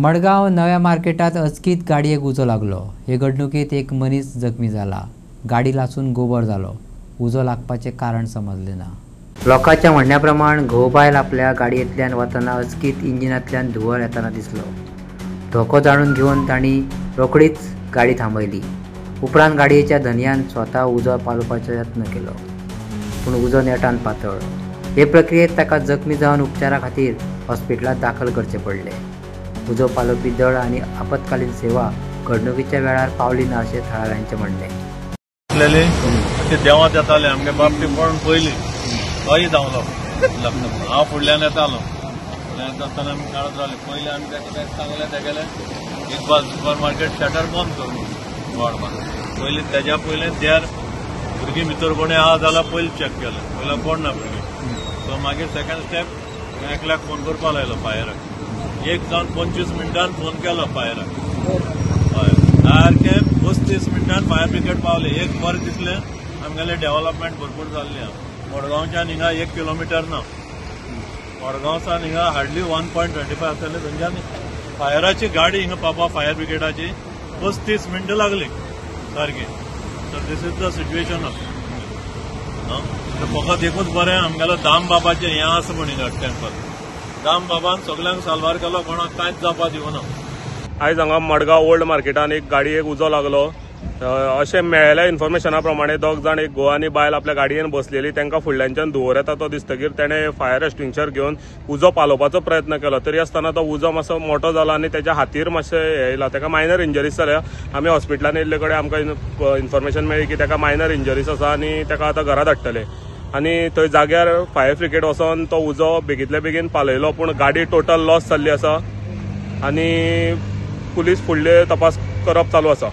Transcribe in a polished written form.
मडगाव नव्या मार्केटात अचकीत गाडयेक उजो लागलो। हे घडणुकीत एक मनीस जखमी झाला। गाडी लासून गोबर जालो। उजो लागपाचे कारण समजले ना। लोकांच्या म्हणण्याप्रमाणे घोबायल आपल्या गाडयेंतल्यान वतना अचकीत इंजिनांतल्यान धुंवर येताना दिसलो। धोको जाणून घेवन तांणी रोखडीच गाडी थांबयली। उपरांत गाडयेच्या धन्यान स्वता उजो पालोवपाचो यत्न केलो, पूण उजो नेटान पातळ। हे प्रक्रियेत ताका जखमी जावन उपचारा खातीर हॉस्पिटलांत दाखल करचे पडले। उजो पालोवपी दळ आनी आपतकालीन सेवा घडणुकीच्या वेळार पावली ना अशें थळाव्यांचे म्हणणे। देवात येताले आमगे बाबती पळोवन पयली तोय धांवलो हांव फुडल्यान येतालो। फुडल्यान आमी काडत रावले। पयलीं आमी ताका सांगलें तेगेलें इकबाल सुपर मार्केट शटर बंद कर वाडपाक। पयलीं तेज्या पयलीं देर भुरगीं भितर कोणी आहा जाल्यार पयलीं चॅक केलें। पयलीं कोण ना भुरगीं। सो मागीर सेकंड स्टेप एकल्याक फोन करपा लायलो फायराक। 1 जावन 25 मिनटान फोन केलो फायराक। हय सारके 35 मिनटान फायर ब्रिगेड पावले। एक बरें दिसलें आमगेलें डेव्हलपमेंट भरपूर जाल्लें आहा। मडगांवच्यान हिंगा 1 किलोमिटर ना। मडगांवसान हिंगा हार्डली 1.25 आसतलें। थंयच्यान फायराची गाडी हिंगा पावपा फायर ब्रिगेडाची 35 मिनटां लागली सारकी। So this is the situation फकत एकूच बरें आमगेलो दाम बाबाचें हें आसा म्हण हिंगा टेंपल। दाम बाबान सगळ्यांक साल्वार केलो, कोणाक कांयच जावपा दिवना। आयज हांगा मडगांव ओल्ड मार्केटान एक गाडयेक उजो लागलो। अशें मेळिल्ल्या इन्फॉर्मेशना प्रमाणे दोग जाण एक घोव आनी बायल आपल्या गाडयेन बसलेली, तांकां फुडल्यानच्यान धुंवर येता तो दिसतकीर तेणें फायर एक्सटिंग्विशर घेवन उजो पालोवपाचो प्रयत्न केलो। तरी आसतना तो उजो मातसो मोठो जाला आनी तेच्या हातीर मातशें हें येयला। ताका मायनर इंजरीज जाल्या। आमी हॉस्पिटलान येयल्ले कडेन आमकां इन्फॉर्मेशन मेळ्ळी की ताका मायनर इंजरीज आसा आनी ताका आतां घरा धाडटले। आनी थंय जाग्यार फायर ब्रिगेड वचोन तो उजो बेगींतल्या बेगीन पालयलो, पूण गाडी टोटल लॉस जाल्ली आसा आनी पुलीस फुडले तपास करप चालू आसा।